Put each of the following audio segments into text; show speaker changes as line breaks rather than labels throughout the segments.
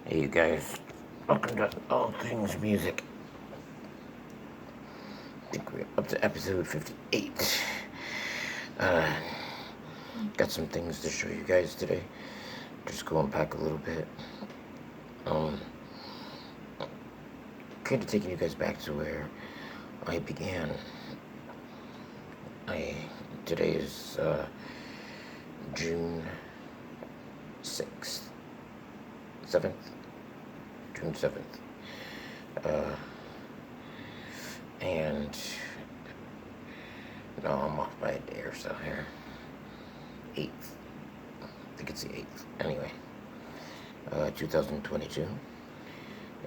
Hey, you guys. Welcome to All Things Music. I think we're up to episode 58. Uh, got some things to show you guys today. Just going back a little bit. Um, kind of taking you guys back to where I began. Today is June 6th, 7th, June 7th. And no, I'm off by a day or so here. 8th. I think it's the 8th. Anyway, 2022.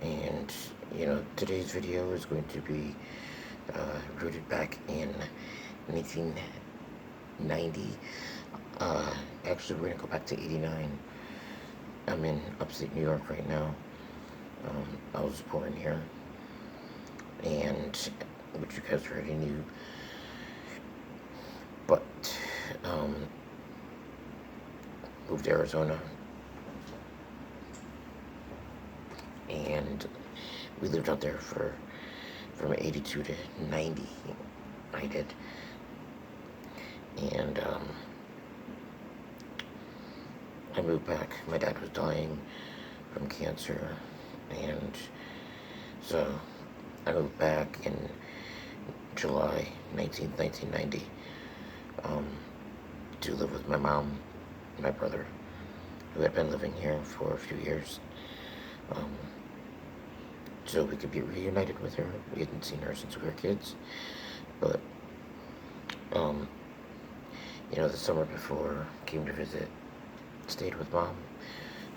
And, today's video is going to be rooted back in 1990. Actually, we're going to go back to 89. I'm in upstate New York right now. I was born here. And, which you guys already knew. But, moved to Arizona. And we lived out there from 82 to 90. I did. And, I moved back. My dad was dying from cancer. And so I moved back in July 19th, 1990, to live with my mom and my brother, who had been living here for a few years, so we could be reunited with her. We hadn't seen her since we were kids, but, the summer before, came to visit, stayed with Mom,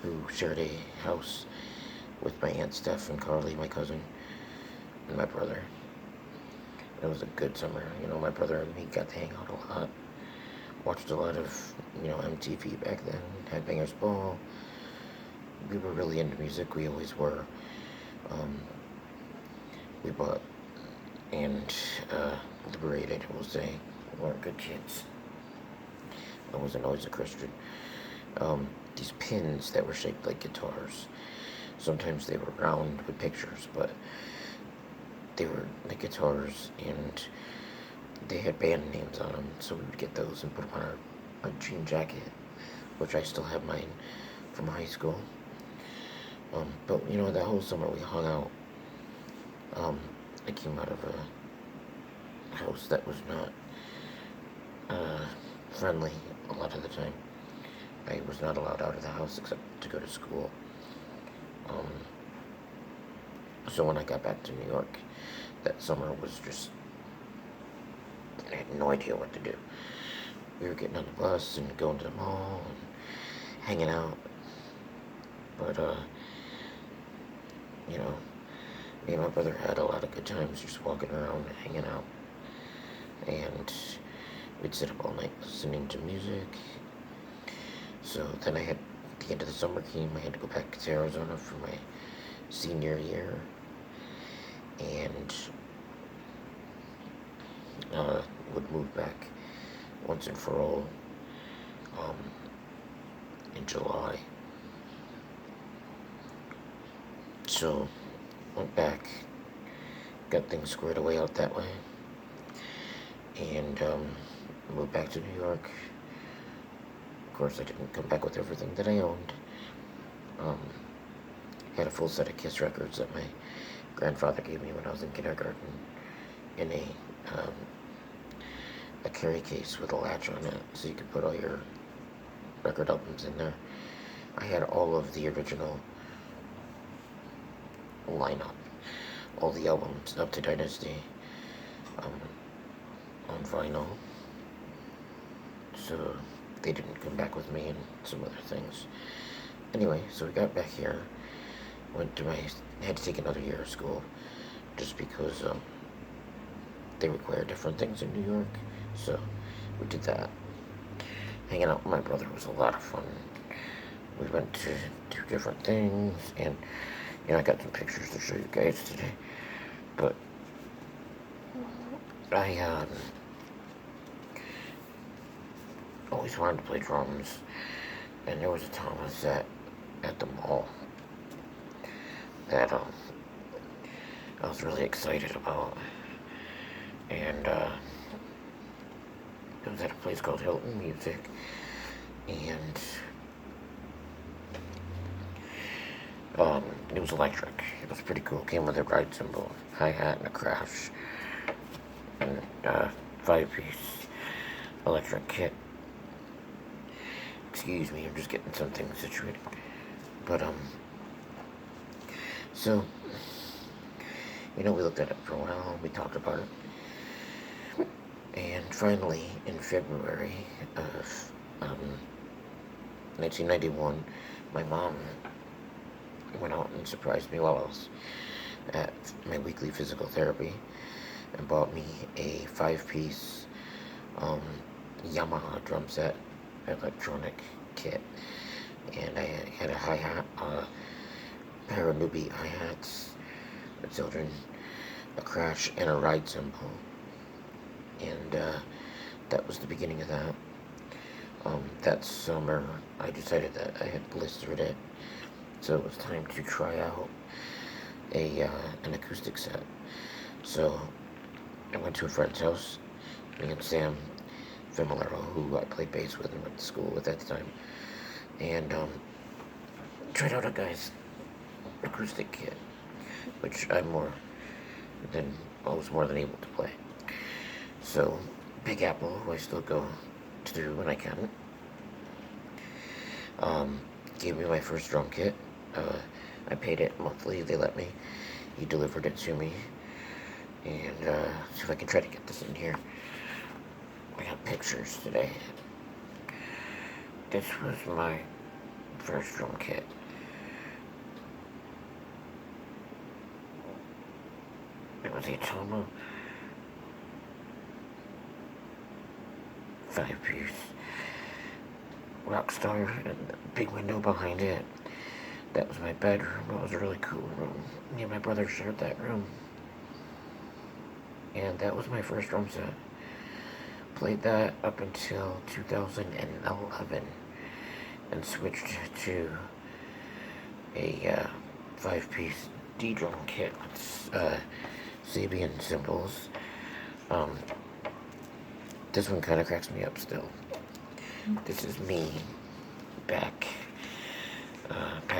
who shared a house with my Aunt Steph and Carly, my cousin, and my brother. It was a good summer. My brother and me got to hang out a lot. Watched a lot of, MTV back then. Headbangers Ball. We were really into music. We always were. We bought and liberated, we'll say. We weren't good kids. I wasn't always a Christian. These pins that were shaped like guitars. Sometimes they were round with pictures, but they were like guitars, and they had band names on them, so we would get those and put them on our jean jacket, which I still have mine from high school. But, that whole summer we hung out. I came out of a house that was not friendly a lot of the time. I was not allowed out of the house except to go to school. So when I got back to New York, that summer was just, I had no idea what to do. We were getting on the bus and going to the mall and hanging out. But, me and my brother had a lot of good times just walking around and hanging out. And we'd sit up all night listening to music. So then at the end of the summer came, I had to go back to Arizona for my senior year. And would move back once and for all in July. So went back, got things squared away out that way, and moved back to New York. Of course, I didn't come back with everything that I owned. Had a full set of Kiss records that my grandfather gave me when I was in kindergarten in a carry case with a latch on it, so you could put all your record albums in there. I had all of the original lineup, all the albums up to Dynasty, on vinyl. So they didn't come back with me and some other things. Anyway, so we got back here, had to take another year of school, just because they require different things in New York, so we did that. Hanging out with my brother was a lot of fun. We went to do different things, and, I got some pictures to show you guys today, but I always wanted to play drums, and there was a time I was at the mall, that I was really excited about, and it was at a place called Hilton Music, and it was electric. It was pretty cool. It came with a ride cymbal, hi-hat, and a crash, and 5-piece electric kit. Excuse me, I'm just getting something situated. But so we looked at it for a while. We talked about it, and finally, in February of 1991, my mom went out and surprised me while I was at my weekly physical therapy and bought me a 5-piece Yamaha drum set electronic kit. And I had a hi-hat, pair of newbie hi-hats, a children, a crash, and a ride cymbal. And that was the beginning of that. That summer, I decided that I had blistered it, so it was time to try out an acoustic set. So I went to a friend's house, me and Sam Femilero, who I played bass with and went to school with at the time, and tried out a guy's acoustic kit, which I was more than able to play. So Big Apple, who I still go to when I can, gave me my first drum kit. I paid it monthly. They let me. He delivered it to me. And see if I can try to get this in here. I got pictures today. This was my first drum kit. It was a Toma 5-piece Rockstar, and the big window behind it. That was my bedroom. It was a really cool room. Me and my brother shared that room. And that was my first drum set. Played that up until 2011 and switched to a 5-piece D-drum kit with Sabian cymbals. This one kind of cracks me up still. This is me back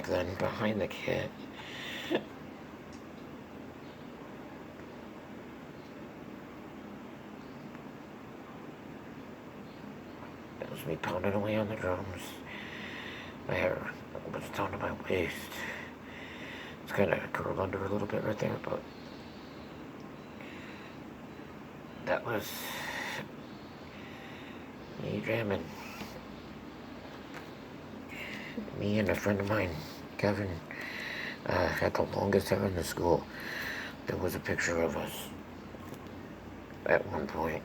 then behind the kit. That was me pounding away on the drums. My hair was down to my waist. It's kind of curled under a little bit right there, but that was me jamming. Me and a friend of mine, Kevin, had the longest hair in the school. There was a picture of us at one point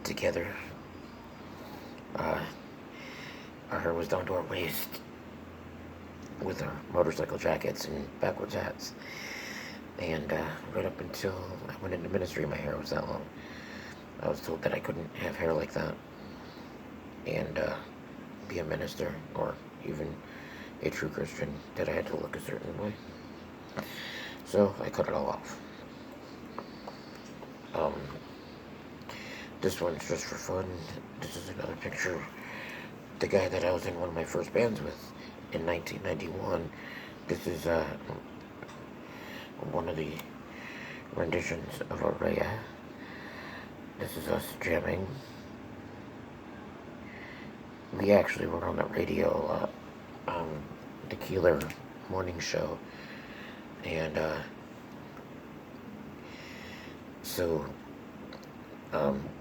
together. Our hair was down to our waist with our motorcycle jackets and backwards hats. And right up until I went into ministry, my hair was that long. I was told that I couldn't have hair like that and be a minister or even a true Christian, that I had to look a certain way. So I cut it all off. This one's just for fun. This is another picture. The guy that I was in one of my first bands with in 1991. This is one of the renditions of Araya. This is us jamming. We actually were on the radio a lot, the Keeler morning show, and so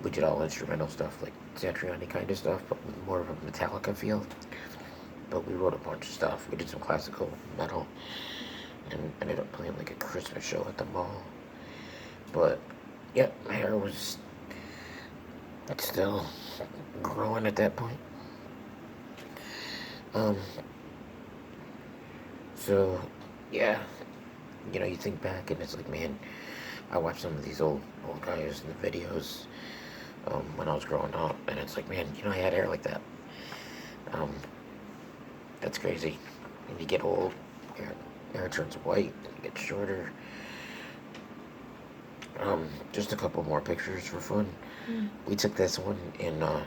we did all instrumental stuff, like Satriani kind of stuff, but with more of a Metallica feel. But we wrote a bunch of stuff. We did some classical metal, and ended up playing like a Christmas show at the mall. But yeah, my hair was still growing at that point. So yeah, you think back and it's like, man, I watched some of these old guys in the videos when I was growing up, and it's like, man, I had hair like that. That's crazy. When you get old, Hair turns white, it gets shorter. Just a couple more pictures for fun. We took this one in, not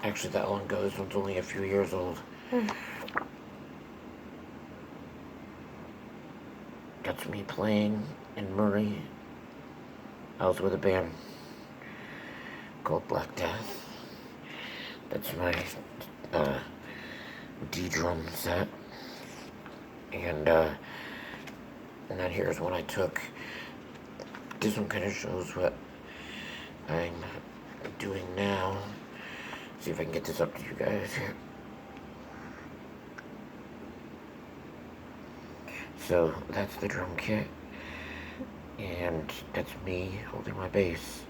actually that long ago. This one's only a few years old. That's me playing in Murray. I was with a band called Black Death. That's my D drum set. And then here's one I took. This one kind of shows what I'm doing now. See if I can get this up to you guys here. So that's the drum kit, and that's me holding my bass.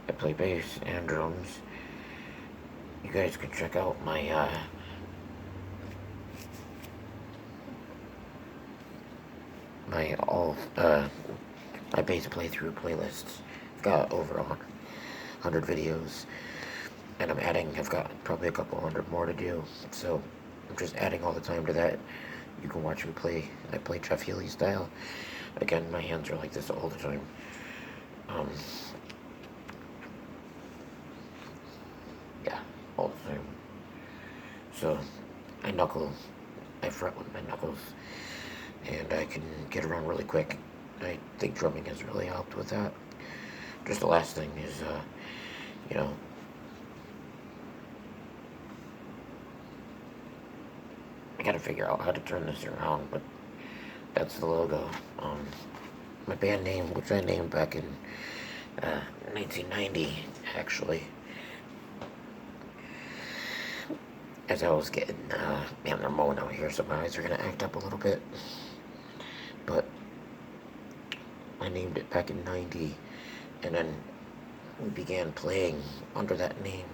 I play bass and drums. You guys can check out my my bass playthrough playlists. I've got over 100 videos, and I've got probably a couple hundred more to do, so I'm just adding all the time to that. You can watch me play. I play Jeff Healey style. Again, my hands are like this all the time. Yeah, all the time. So, I fret with my knuckles, and I can get around really quick. I think drumming has really helped with that. Just the last thing is, you know, I gotta figure out how to turn this around, but that's the logo. My band name, which I named back in 1990, actually, as I was getting, man, they're mowing out here, so my eyes are gonna act up a little bit, but I named it back in 90, and then we began playing under that name,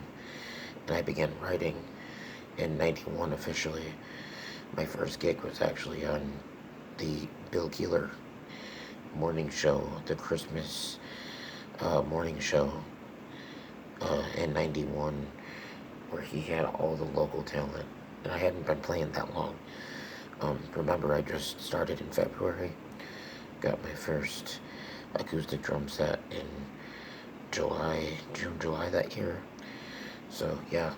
and I began writing in 91 officially. My first gig was actually on the Bill Keeler morning show, the Christmas morning show in 91, where he had all the local talent, and I hadn't been playing that long. Remember, I just started in February, got my first acoustic drum set in June, July that year. So yeah,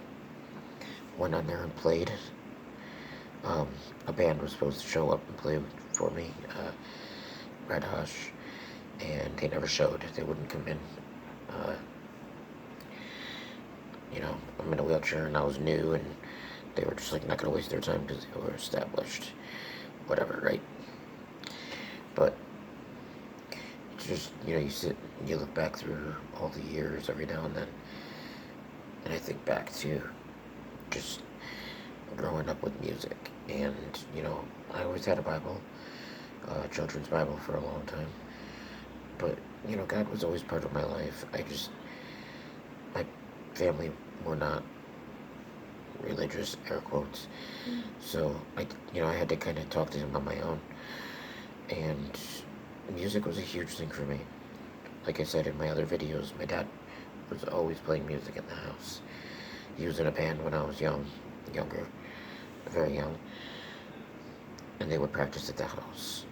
went on there and played. A band was supposed to show up and play for me, Red Hush, and they never showed. They wouldn't come in. I'm in a wheelchair and I was new, and they were just like not gonna waste their time because they were established. Whatever, right? But it's just, you sit and you look back through all the years every now and then, and I think back to just growing up with music, and I always had a Bible, children's Bible for a long time, but God was always part of my life. My family were not religious, air quotes, so I had to kind of talk to him on my own, and music was a huge thing for me. Like I said in my other videos, my dad was always playing music in the house. He was in a band when I was younger, very young, and they would practice at the house.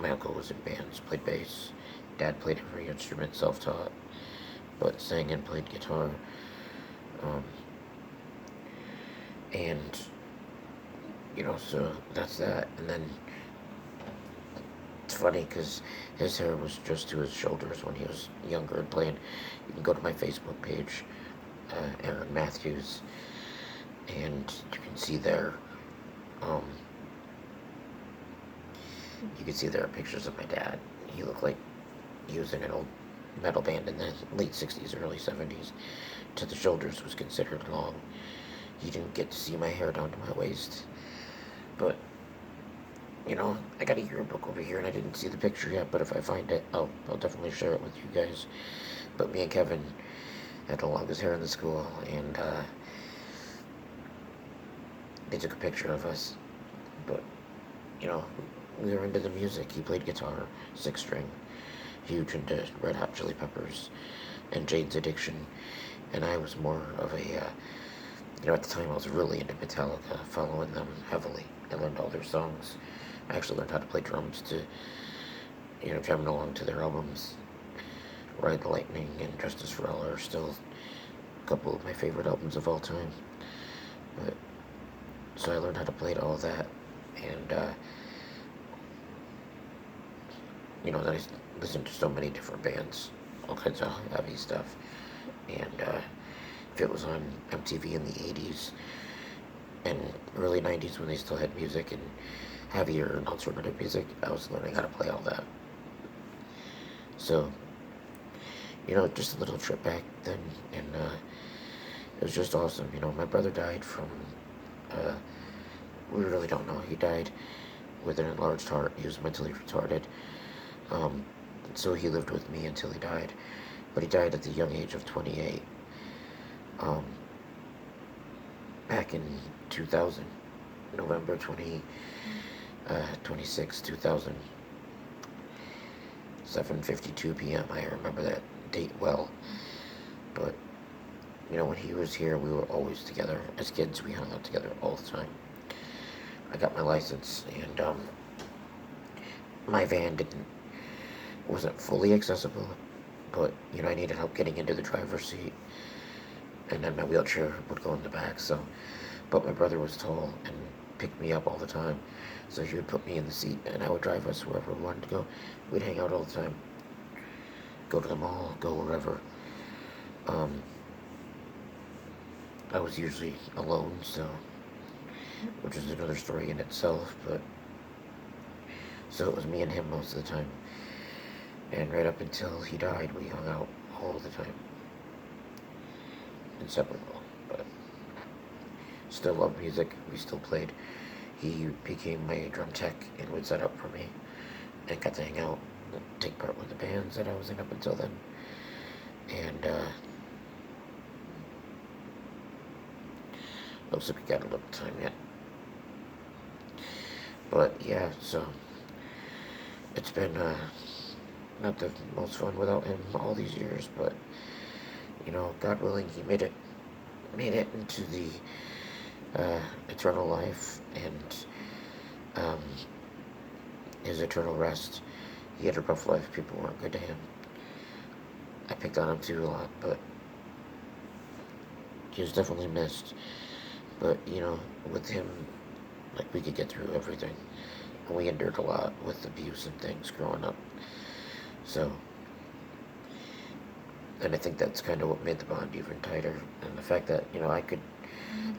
My uncle was in bands, played bass. Dad played every instrument, self-taught, but sang and played guitar. And so that's that. And then it's funny because his hair was just to his shoulders when he was younger and playing. You can go to my Facebook page, Aaron Matthews, and you can see there. You can see there are pictures of my dad. He looked like he was in an old metal band in the late 60s, early 70s. To the shoulders was considered long. You didn't get to see my hair down to my waist. But, I got a yearbook over here and I didn't see the picture yet, but if I find it, I'll definitely share it with you guys. But me and Kevin had the longest hair in the school, and they took a picture of us. But, we were into the music. He played guitar, 6-string, huge into Red Hot Chili Peppers and Jane's Addiction, and I was more of a At the time I was really into Metallica, following them heavily. I learned all their songs. I actually learned how to play drums to, jamming along to their albums. Ride the Lightning and Justice for All are still a couple of my favorite albums of all time. But so I learned how to play all of that, and then I listened to so many different bands, all kinds of heavy stuff, and if it was on MTV in the '80s and early '90s when they still had music and heavier alternative music, I was learning how to play all that. So, just a little trip back then, and it was just awesome. My brother died from, uh, we really don't know. He died with an enlarged heart. He was mentally retarded. Um, so he lived with me until he died. But he died at the young age of 28. Um, back in 2000, November 26, 2000, 7:52 p.m. I remember that date well. But, when he was here, we were always together. As kids, we hung out together all the time. I got my license, and my van wasn't fully accessible, but I needed help getting into the driver's seat, and then my wheelchair would go in the back. But my brother was tall and picked me up all the time, so he would put me in the seat, and I would drive us wherever we wanted to go. We'd hang out all the time, go to the mall, go wherever. Um, I was usually alone, which is another story in itself, but so it was me and him most of the time. And right up until he died, we hung out all the time. Inseparable. But still loved music. We still played. He became my drum tech and would set up for me. And got to hang out and take part with the bands that I was in up until then. And looks like we got a little time yet. But yeah, so it's been not the most fun without him all these years, but God willing, he made it into the eternal life and his eternal rest. He had a rough life. People weren't good to him. I picked on him too a lot, but he was definitely missed. But with him, like, we could get through everything, and we endured a lot with abuse and things growing up. So, and I think that's kind of what made the bond even tighter. And the fact that,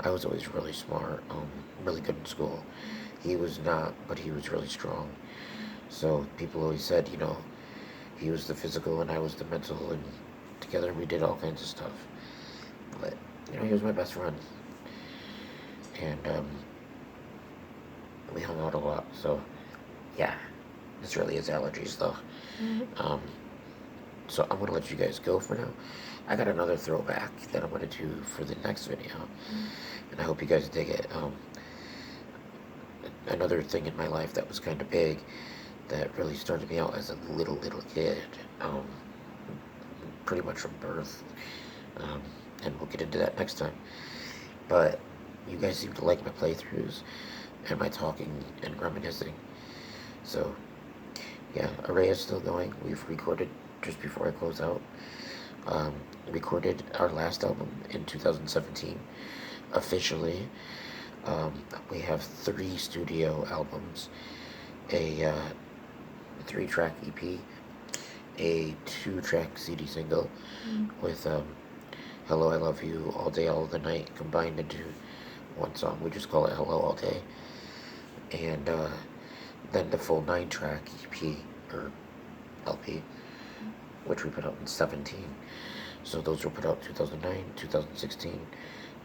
I was always really smart, really good in school. He was not, but he was really strong. So people always said, he was the physical and I was the mental, and together we did all kinds of stuff. But, he was my best friend. And, we hung out a lot, so, yeah. This really is allergies, though. So I'm going to let you guys go for now. I got another throwback that I'm going to do for the next video, and I hope you guys dig it. Another thing in my life that was kind of big, that really started me out as a little kid, pretty much from birth, and we'll get into that next time. But you guys seem to like my playthroughs and my talking and reminiscing. So, yeah, Array is still going. We've recorded, just before I close out, recorded our last album in 2017, officially. We have 3 studio albums, a 3-track EP, a 2-track CD single with Hello, I Love You, All Day, All the Night combined into one song. We just call it Hello All Day. And then the full 9-track EP, or LP, which we put out in 17. So those were put out 2009, 2016,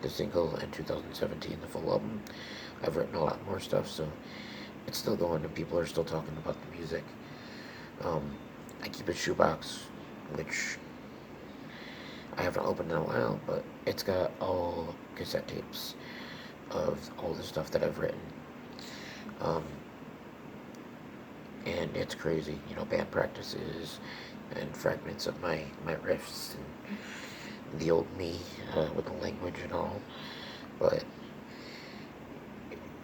the single, and 2017, the full album. I've written a lot more stuff, so it's still going, and people are still talking about the music. I keep a shoebox, which I haven't opened in a while, but it's got all cassette tapes of all the stuff that I've written. And it's crazy, band practices and fragments of my riffs and the old me with the language and all. but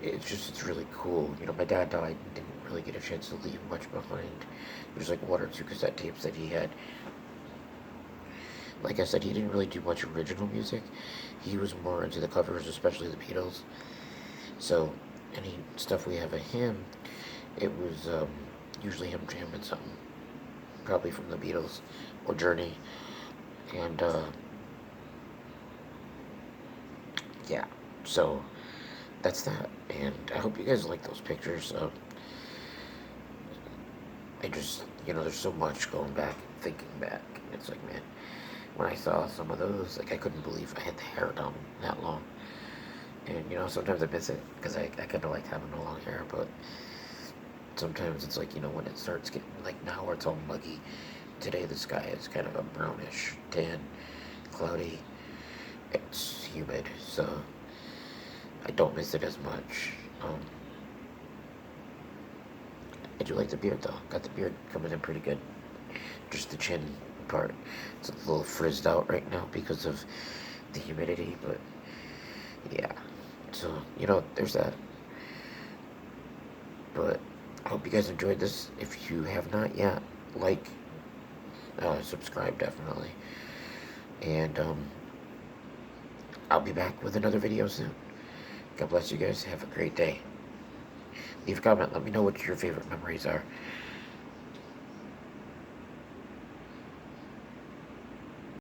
it's really cool. You know, my dad died and didn't really get a chance to leave much behind. There's like one or two cassette tapes that he had. Like I said, he didn't really do much original music. He was more into the covers, especially the Beatles. So any stuff we have of him, it was usually him jamming something, probably from the Beatles or Journey, and yeah. So that's that, and I hope you guys like those pictures. I just, there's so much going back, thinking back. It's like, man, when I saw some of those, like, I couldn't believe I had the hair down that long. And, sometimes I miss it because I kind of like having the long hair, but sometimes it's like, when it starts getting, like, now where it's all muggy. Today the sky is kind of a brownish tan, cloudy. It's humid, so I don't miss it as much. I do like the beard though. Got the beard coming in pretty good. Just the chin part. It's a little frizzed out right now because of the humidity, but yeah. So, there's that. But I hope you guys enjoyed this. If you have not yet, like, subscribe definitely. And I'll be back with another video soon. God bless you guys. Have a great day. Leave a comment. Let me know what your favorite memories are.